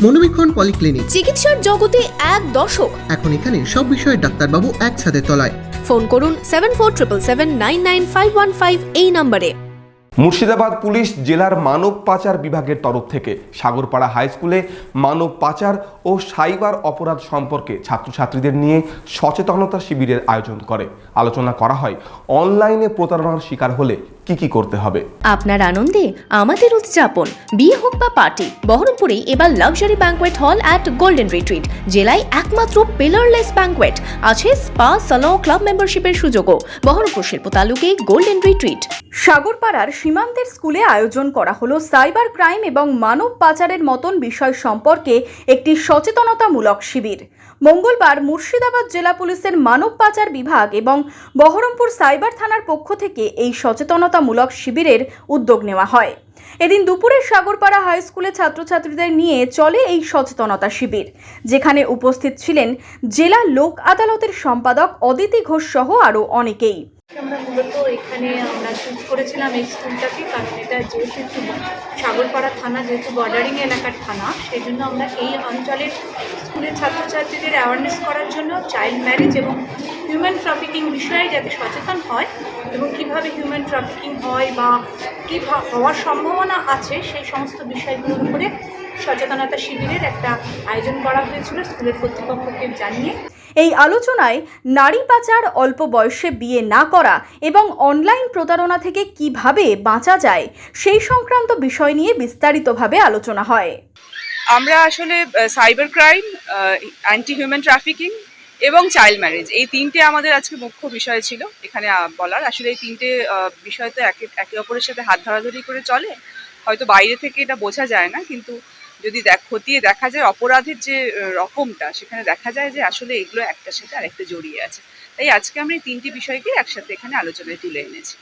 মনোবীক্ষণ polyclinic, চিকিৎসার জগতে এক দশক। এখন এখানে সব বিষয়ে ডাক্তারবাবু একসাথে তলায়। ফোন করুন 7477999515 এই নম্বরে। মুর্শিদাবাদ পুলিশ জেলার মানব পাচার বিভাগের তরফ থেকে সাগরপাড়া হাই স্কুলে মানব পাচার ও সাইবার অপরাধ সম্পর্কে ছাত্রছাত্রীদের নিয়ে সচেতনতা শিবিরের আয়োজন করে। আলোচনা করা হয় অনলাইনে প্রতারণার শিকার হলে কি করতে হবে। আপনার আনন্দে আমাদের উদযাপন। বিয়ে হোক বা পার্টি, বহরমপুরে এবার luxury banquet hall at golden retreat. জেলায় একমাত্র পিলারলেস ব্যাঙ্কোয়েট, আছে স্পা, সালন, ক্লাব মেম্বারশিপের সুযোগও। বহরমপুর শিল্প তালুকে গোল্ডেন রিট্রিট। সাগরপাড়ার সীমান্তের স্কুলে আয়োজন করা হলো সাইবার ক্রাইম এবং মানব পাচারের মতন বিষয় সম্পর্কে একটি সচেতনতামূলক শিবির। মঙ্গলবার মুর্শিদাবাদ জেলা পুলিশের মানব পাচার বিভাগ এবং বহরমপুর সাইবার থানার পক্ষ থেকে এই সচেতনতামূলক শিবিরের উদ্যোগ নেওয়া হয়। এদিন দুপুরে সাগরপাড়া হাই স্কুলে ছাত্রছাত্রীদের নিয়ে চলে এই সচেতনতা শিবির, যেখানে উপস্থিত ছিলেন জেলা লোক আদালতের সম্পাদক অদিতি ঘোষ সহ আরও অনেকেই। আমরা মূলত এখানে আমরা চুজ করেছিলাম এই স্কুলটাকে, কারণ এটা যেহেতু একটু সাগরপাড়া থানা, যেহেতু বর্ডারিং এলাকার থানা, সেই জন্য আমরা এই অঞ্চলের স্কুলের ছাত্রছাত্রীদের অ্যাওয়ারনেস করার জন্য চাইল্ড ম্যারেজ এবং হিউম্যান ট্রাফিকিং বিষয়ে যাতে সচেতন হয় এবং কীভাবে হিউম্যান ট্রাফিকিং হয় বা কী হওয়ার সম্ভাবনা আছে সেই সমস্ত বিষয়গুলোর উপরে সচেতনতা শিবিরের একটা আয়োজন করা হয়েছিল স্কুলের কর্তৃপক্ষকে জানিয়ে। এই আলোচনায় নারী পাচার, অল্প বয়সে বিয়ে না করা এবং অনলাইন প্রতারণা থেকে কিভাবে বাঁচা যায় সেই সংক্রান্ত বিষয় নিয়ে বিস্তারিতভাবে আলোচনা হয়। আমরা আসলে cyber crime, anti human trafficking এবং চাইল্ড ম্যারেজ, এই তিনটে আমাদের আজকে মুখ্য বিষয় ছিল এখানে বলার। আসলে এই তিনটে বিষয় তো একে অপরের সাথে হাত ধরাধরি করে চলে। হয়তো বাইরে থেকে এটা বোঝা যায় না, কিন্তু যদি খতিয়ে দেখা যায় অপরাধের যে রকমটা, সেখানে দেখা যায় যে আসলে এগুলো একটার সাথে আরেকটা জড়িয়ে আছে। তাই আজকে আমরা এই তিনটি বিষয়কে একসাথে এখানে আলোচনায় তুলে এনেছি।